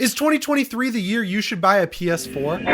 Is 2023 the year you should buy a PS4?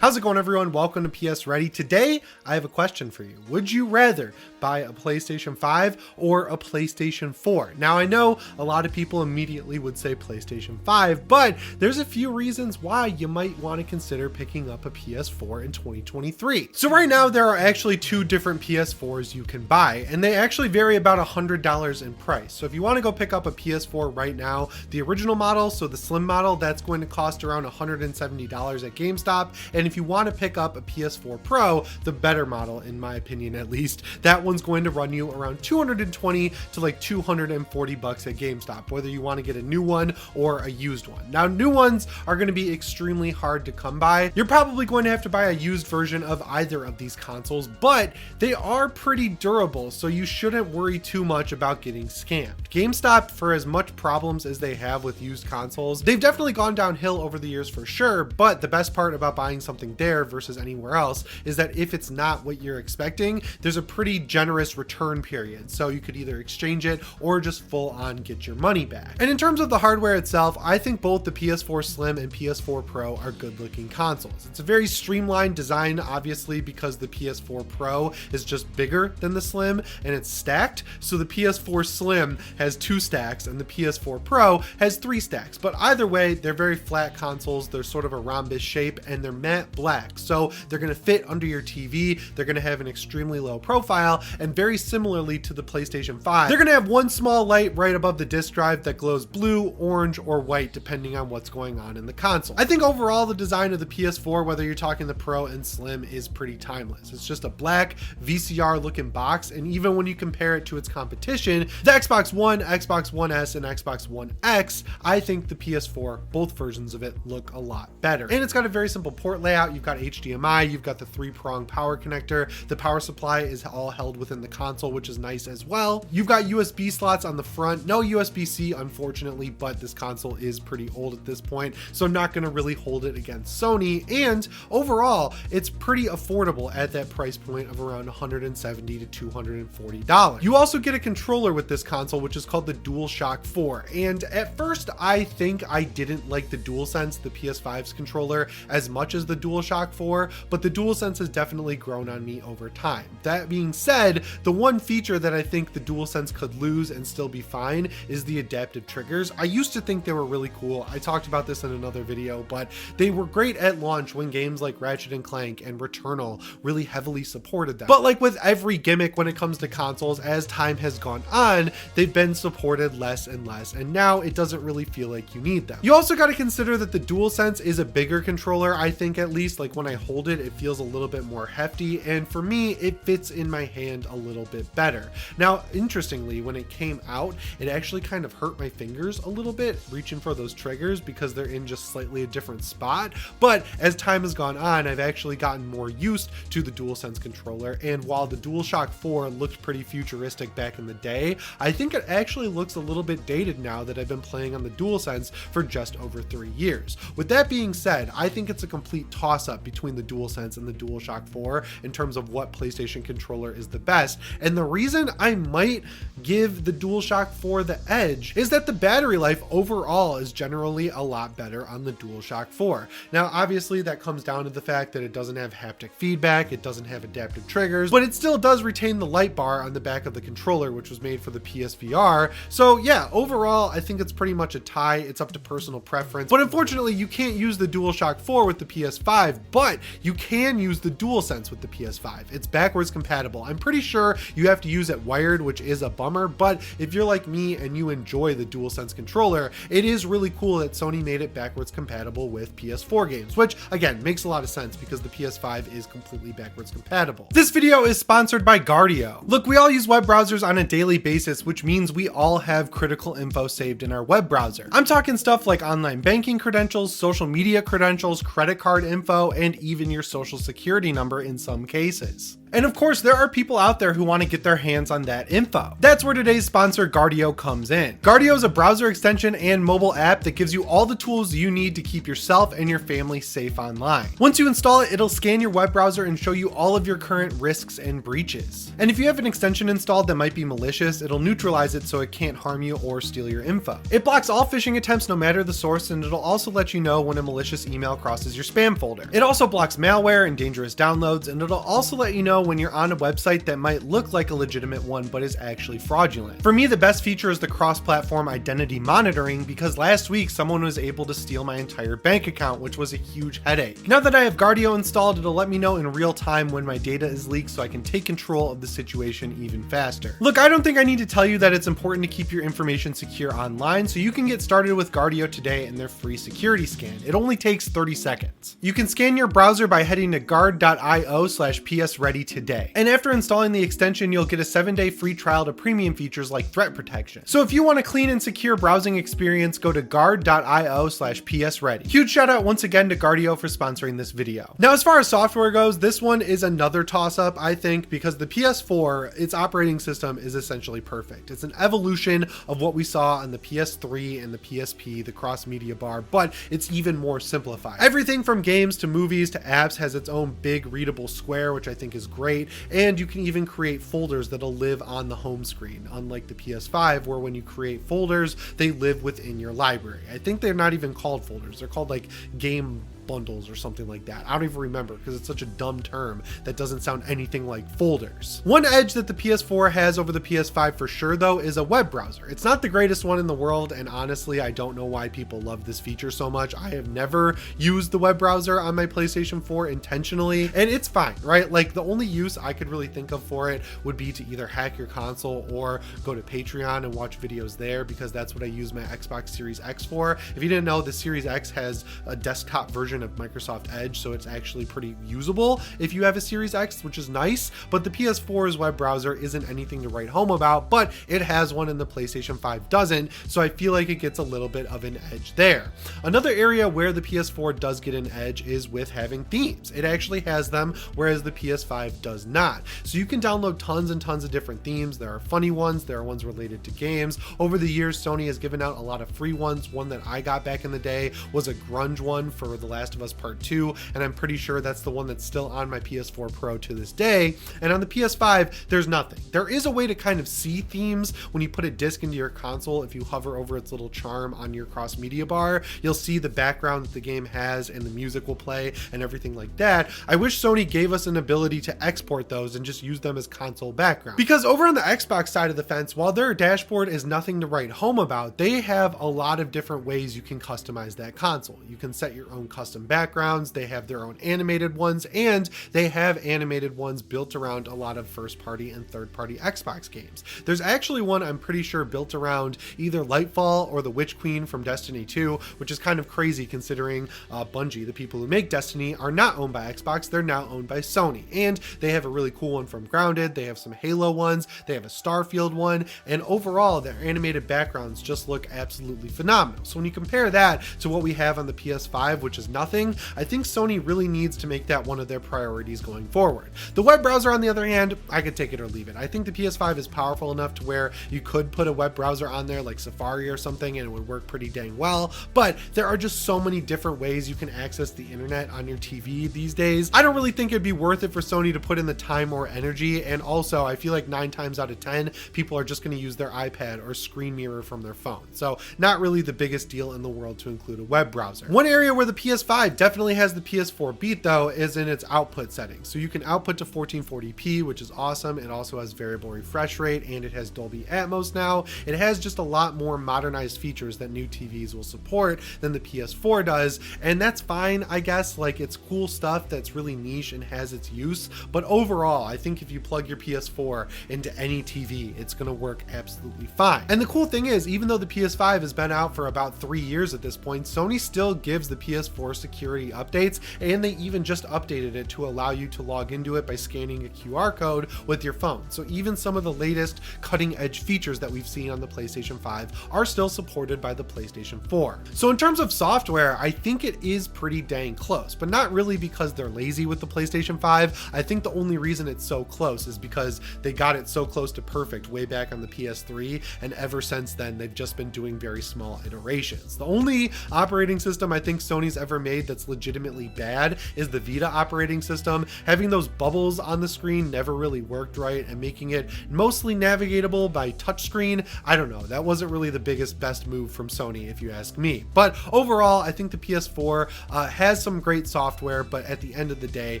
How's it going, everyone? Welcome to PSReady. Today, I have a question for you. Would you rather buy a PlayStation 5 or a PlayStation 4? Now, I know a lot of people immediately would say PlayStation 5, but there's a few reasons why you might want to consider picking up a PS4 in 2023. So right now, there are actually two different PS4s you can buy, and they actually vary about $100 in price. So if you want to go pick up a PS4 right now, the original model, so the Slim model, that's going to cost around $170 at GameStop. And if you want to pick up a PS4 Pro, the better model, in my opinion at least, that one's going to run you around $220 to like $240 at GameStop, whether you want to get a new one or a used one. Now, new ones are going to be extremely hard to come by. You're probably going to have to buy a used version of either of these consoles, but they are pretty durable, so you shouldn't worry too much about getting scammed. GameStop, for as much problems as they have with used consoles, they've definitely gone downhill over the years for sure, but the best part about buying something there versus anywhere else is that if it's not what you're expecting, there's a pretty generous return period. So you could either exchange it or just full on get your money back. And in terms of the hardware itself, I think both the PS4 Slim and PS4 Pro are good looking consoles. It's a very streamlined design, obviously, because the PS4 Pro is just bigger than the Slim and it's stacked. So the PS4 Slim has 2 stacks and the PS4 Pro has 3 stacks. But either way, they're very flat consoles. They're sort of a rhombus shape and they're matte black, so they're going to fit under your TV. They're going to have an extremely low profile, and very similarly to the PlayStation 5, they're going to have one small light right above the disk drive that glows blue, orange, or white depending on what's going on in the console. I think overall the design of the PS4, whether you're talking the Pro and Slim, is pretty timeless. It's just a black VCR looking box, and even when you compare it to its competition, the Xbox One, Xbox One S, and Xbox One X, I think the PS4, both versions of it, look a lot better. And it's got a very simple port layout. You've got HDMI, you've got the 3-prong power connector. The power supply is all held within the console, which is nice as well. You've got USB slots on the front. No USB-C, unfortunately, but this console is pretty old at this point, so I'm not going to really hold it against Sony. And overall, it's pretty affordable at that price point of around $170 to $240. You also get a controller with this console, which is called the DualShock 4. And at first, I think I didn't like the DualSense, the PS5's controller, as much as the DualShock 4, but the DualSense has definitely grown on me over time. That being said, the one feature that I think the DualSense could lose and still be fine is the adaptive triggers. I used to think they were really cool. I talked about this in another video, but they were great at launch when games like Ratchet & Clank and Returnal really heavily supported them. But like with every gimmick when it comes to consoles, as time has gone on, they've been supported less and less, and now it doesn't really feel like you need them. You also got to consider that the DualSense is a bigger controller, I think, at least. Like when I hold it, it feels a little bit more hefty, and for me, it fits in my hand a little bit better. Now, interestingly, when it came out, it actually kind of hurt my fingers a little bit reaching for those triggers because they're in just slightly a different spot. But as time has gone on, I've actually gotten more used to the DualSense controller, and while the DualShock 4 looked pretty futuristic back in the day, I think it actually looks a little bit dated now that I've been playing on the DualSense for just over 3 years. With that being said, I think it's a complete toss-up between the DualSense and the DualShock 4 in terms of what PlayStation controller is the best. And the reason I might give the DualShock 4 the edge is that the battery life overall is generally a lot better on the DualShock 4. Now, obviously that comes down to the fact that it doesn't have haptic feedback, it doesn't have adaptive triggers, but it still does retain the light bar on the back of the controller, which was made for the PSVR. So yeah, overall, I think it's pretty much a tie. It's up to personal preference, but unfortunately you can't use the DualShock 4 with the PS5, but you can use the DualSense with the PS5. It's backwards compatible. I'm pretty sure you have to use it wired, which is a bummer, but if you're like me and you enjoy the DualSense controller, it is really cool that Sony made it backwards compatible with PS4 games, which again makes a lot of sense because the PS5 is completely backwards compatible. This video is sponsored by Guardio. Look, we all use web browsers on a daily basis, which means we all have critical info saved in our web browser. I'm talking stuff like online banking credentials, social media credentials, credit card info, and even your social security number in some cases. And of course, there are people out there who want to get their hands on that info. That's where today's sponsor Guardio comes in. Guardio is a browser extension and mobile app that gives you all the tools you need to keep yourself and your family safe online. Once you install it, it'll scan your web browser and show you all of your current risks and breaches. And if you have an extension installed that might be malicious, it'll neutralize it so it can't harm you or steal your info. It blocks all phishing attempts no matter the source, and it'll also let you know when a malicious email crosses your spam folder. It also blocks malware and dangerous downloads, and it'll also let you know when you're on a website that might look like a legitimate one but is actually fraudulent. For me, the best feature is the cross-platform identity monitoring, because last week someone was able to steal my entire bank account, which was a huge headache. Now that I have Guardio installed, it'll let me know in real time when my data is leaked so I can take control of the situation even faster. Look, I don't think I need to tell you that it's important to keep your information secure online, so you can get started with Guardio today in their free security scan. It only takes 30 seconds. You can scan your browser by heading to guard.io/PSReady today. And after installing the extension, you'll get a 7-day free trial to premium features like threat protection. So if you want a clean and secure browsing experience, go to guard.io/PSReady. Huge shout out once again to Guardio for sponsoring this video. Now, as far as software goes, this one is another toss-up, I think, because the PS4, its operating system is essentially perfect. It's an evolution of what we saw on the PS3 and the PSP, the cross-media bar, but it's even more simplified. Everything from games to movies to apps has its own big readable square, which I think is great, and you can even create folders that'll live on the home screen, unlike the PS5, where when you create folders, they live within your library. I think they're not even called folders, they're called like game bundles or something like that. I don't even remember because it's such a dumb term that doesn't sound anything like folders. One edge that the PS4 has over the PS5 for sure though is a web browser. It's not the greatest one in the world, and honestly I don't know why people love this feature so much. I have never used the web browser on my PlayStation 4 intentionally, and it's fine, right? Like the only use I could really think of for it would be to either hack your console or go to Patreon and watch videos there, because that's what I use my Xbox Series X for. If you didn't know, the Series X has a desktop version of Microsoft Edge, so it's actually pretty usable if you have a Series X, which is nice. But the PS4's web browser isn't anything to write home about, but it has one and the PlayStation 5 doesn't, so I feel like it gets a little bit of an edge there. Another area where the PS4 does get an edge is with having themes. It actually has them, whereas the PS5 does not. So you can download tons and tons of different themes. There are funny ones, there are ones related to games. Over the years, Sony has given out a lot of free ones. One that I got back in the day was a grunge one for The Last of Us Part 2, and I'm pretty sure that's the one that's still on my PS4 Pro to this day. And on the PS5, there's nothing. There is a way to kind of see themes when you put a disc into your console. If you hover over its little charm on your cross media bar, you'll see the background that the game has and the music will play and everything like that. I wish Sony gave us an ability to export those and just use them as console background, because over on the Xbox side of the fence, while their dashboard is nothing to write home about, they have a lot of different ways you can customize that console. You can set your own custom backgrounds, they have their own animated ones, and they have animated ones built around a lot of first-party and third-party Xbox games. There's actually one I'm pretty sure built around either Lightfall or the Witch Queen from Destiny 2, which is kind of crazy considering Bungie, the people who make Destiny, are not owned by Xbox, they're now owned by Sony. And they have a really cool one from Grounded, they have some Halo ones, they have a Starfield one, and overall their animated backgrounds just look absolutely phenomenal. So when you compare that to what we have on the PS5, which is nothing, I think Sony really needs to make that one of their priorities going forward. The web browser, on the other hand, I could take it or leave it. I think the PS5 is powerful enough to where you could put a web browser on there like Safari or something and it would work pretty dang well, but there are just so many different ways you can access the internet on your TV these days. I don't really think it'd be worth it for Sony to put in the time or energy, and also I feel like 9 times out of 10 people are just going to use their iPad or screen mirror from their phone, so not really the biggest deal in the world to include a web browser. One area where the PS5 definitely has the PS4 beat though is in its output settings. So you can output to 1440p, which is awesome. It also has variable refresh rate and it has Dolby Atmos now. It has just a lot more modernized features that new TVs will support than the PS4 does, and that's fine, I guess. Like, it's cool stuff that's really niche and has its use, but overall I think if you plug your PS4 into any TV, it's gonna work absolutely fine. And the cool thing is, even though the PS5 has been out for about 3 years at this point, Sony still gives the PS4 more security updates, and they even just updated it to allow you to log into it by scanning a QR code with your phone. So even some of the latest cutting edge features that we've seen on the PlayStation 5 are still supported by the PlayStation 4. So in terms of software, I think it is pretty dang close, but not really because they're lazy with the PlayStation 5. I think the only reason it's so close is because they got it so close to perfect way back on the PS3, and ever since then they've just been doing very small iterations. The only operating system I think Sony's ever made that's legitimately bad is the Vita operating system. Having those bubbles on the screen never really worked right, and making it mostly navigatable by touchscreen, I don't know, that wasn't really the best move from Sony if you ask me. But overall, I think the PS4 has some great software, but at the end of the day,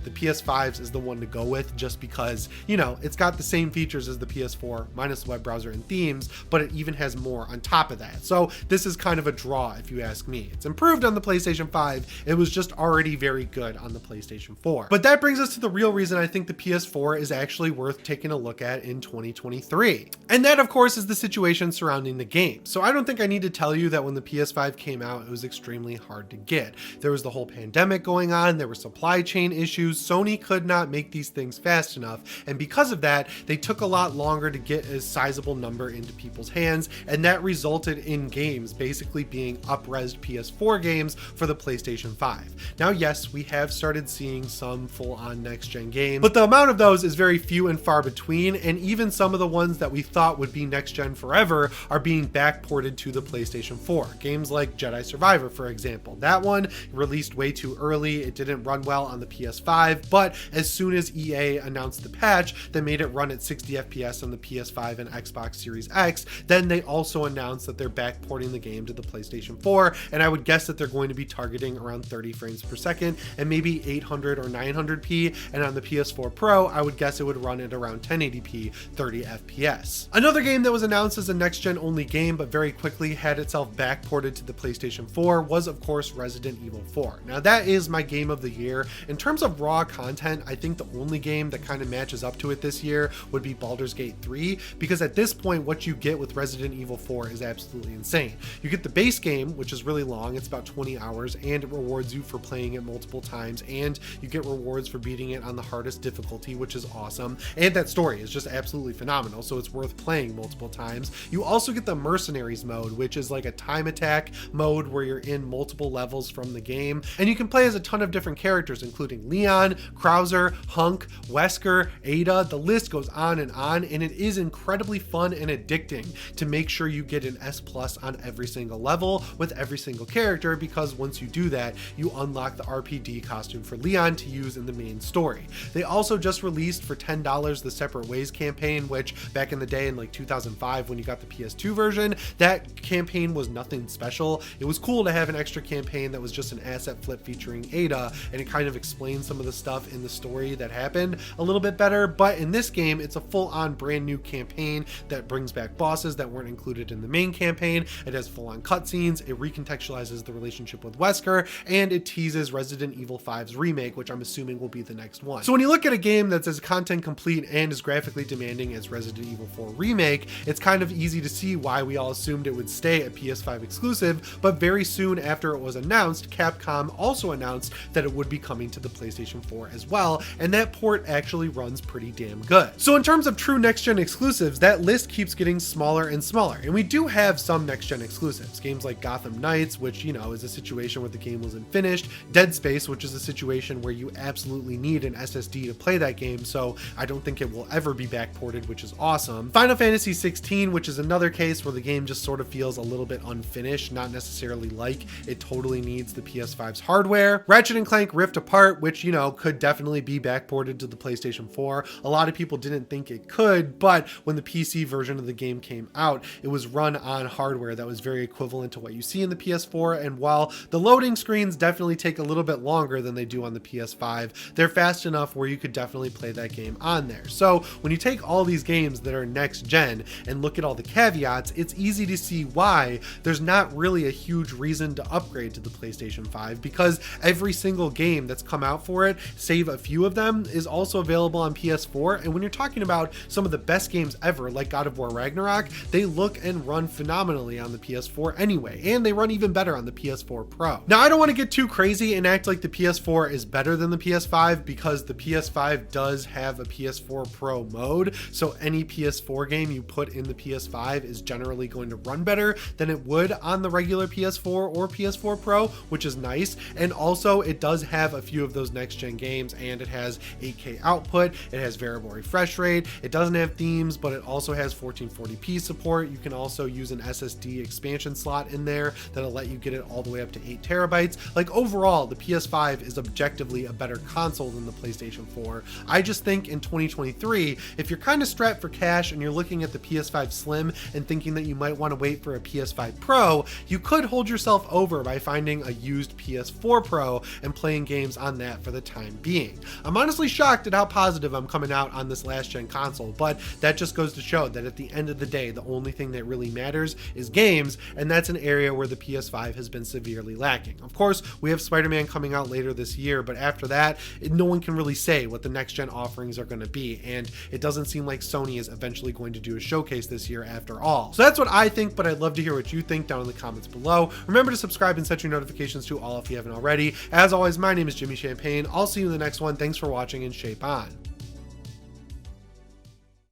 the PS5's is the one to go with, just because, you know, it's got the same features as the PS4 minus the web browser and themes, but it even has more on top of that. So this is kind of a draw if you ask me. It's improved on the PlayStation 5. It was just already very good on the PlayStation 4. But that brings us to the real reason I think the PS4 is actually worth taking a look at in 2023. And that, of course, is the situation surrounding the game. So I don't think I need to tell you that when the PS5 came out, it was extremely hard to get. There was the whole pandemic going on, there were supply chain issues, Sony could not make these things fast enough, and because of that, they took a lot longer to get a sizable number into people's hands, and that resulted in games basically being up-resed PS4 games for the PlayStation 5. Now, yes, we have started seeing some full-on next-gen games, but the amount of those is very few and far between, and even some of the ones that we thought would be next-gen forever are being backported to the PlayStation 4. Games like Jedi Survivor, for example. That one released way too early, it didn't run well on the PS5, but as soon as EA announced the patch that made it run at 60 FPS on the PS5 and Xbox Series X, then they also announced that they're backporting the game to the PlayStation 4, and I would guess that they're going to be targeting around 30 frames per second and maybe 800 or 900p, and on the PS4 Pro, I would guess it would run at around 1080p, 30 FPS. Another game that was announced as a next-gen only game but very quickly had itself backported to the PlayStation 4 was, of course, Resident Evil 4. Now that is my game of the year. In terms of raw content, I think the only game that kind of matches up to it this year would be Baldur's Gate 3, because at this point what you get with Resident Evil 4 is absolutely insane. You get the base game, which is really long, it's about 20 hours, and it rewards you for playing it multiple times, and you get rewards for beating it on the hardest difficulty, which is awesome, and that story is just absolutely phenomenal, so it's worth playing multiple times. You also get the Mercenaries mode, which is like a time attack mode where you're in multiple levels from the game, and you can play as a ton of different characters, including Leon, Krauser, Hunk, Wesker, Ada, the list goes on, and it is incredibly fun and addicting to make sure you get an S+ on every single level with every single character, because once you do that, you unlock the RPD costume for Leon to use in the main story. They also just released for $10 the Separate Ways campaign, which back in the day in like 2005 when you got the PS2 version, that campaign was nothing special. It was cool to have an extra campaign that was just an asset flip featuring Ada, and it kind of explained some of the stuff in the story that happened a little bit better, but in this game it's a full-on brand new campaign that brings back bosses that weren't included in the main campaign. It has full-on cutscenes, it recontextualizes the relationship with Wesker, and it teases Resident Evil 5's remake, which I'm assuming will be the next one. So when you look at a game that's as content complete and as graphically demanding as Resident Evil 4 Remake, it's kind of easy to see why we all assumed it would stay a PS5 exclusive, but very soon after it was announced, Capcom also announced that it would be coming to the PlayStation 4 as well, and that port actually runs pretty damn good. So in terms of true next-gen exclusives, that list keeps getting smaller and smaller, and we do have some next-gen exclusives. Games like Gotham Knights, which, you know, is a situation where the game wasn't finished, Dead Space, which is a situation where you absolutely need an SSD to play that game, so I don't think it will ever be backported, which is awesome. Final Fantasy 16, which is another case where the game just sort of feels a little bit unfinished, not necessarily like it totally needs the PS5's hardware. Ratchet & Clank Rift Apart, which, you know, could definitely be backported to the PlayStation 4. A lot of people didn't think it could, but when the PC version of the game came out, it was run on hardware that was very equivalent to what you see in the PS4, and while the loading screens definitely take a little bit longer than they do on the PS5, they're fast enough where you could definitely play that game on there. So when you take all these games that are next gen and look at all the caveats, it's easy to see why there's not really a huge reason to upgrade to the PlayStation 5, because every single game that's come out for it, save a few of them, is also available on PS4. And when you're talking about some of the best games ever, like God of War Ragnarok, they look and run phenomenally on the PS4 anyway, and they run even better on the PS4 Pro. Now, I don't want to get too crazy and act like the PS4 is better than the PS5, because the PS5 does have a PS4 Pro mode, so any PS4 game you put in the PS5 is generally going to run better than it would on the regular PS4 or PS4 Pro, which is nice. And also it does have a few of those next gen games, and it has 8K output, it has variable refresh rate, it doesn't have themes, but it also has 1440p support. You can also use an SSD expansion slot in there that'll let you get it all the way up to 8 terabytes. Like, overall, the PS5 is objectively a better console than the PlayStation 4. I just think in 2023, if you're kind of strapped for cash and you're looking at the PS5 Slim and thinking that you might want to wait for a PS5 Pro, you could hold yourself over by finding a used PS4 Pro and playing games on that for the time being. I'm honestly shocked at how positive I'm coming out on this last gen console, but that just goes to show that at the end of the day, the only thing that really matters is games, and that's an area where the PS5 has been severely lacking. Of course, we have Spider-Man coming out later this year, but after that, no one can really say what the next gen offerings are going to be, and it doesn't seem like Sony is eventually going to do a showcase this year after all. So that's what I think, but I'd love to hear what you think down in the comments below. Remember to subscribe and set your notifications to all if you haven't already. As always, my name is Jimmy Champagne. I'll see you in the next one. Thanks for watching, and shape on.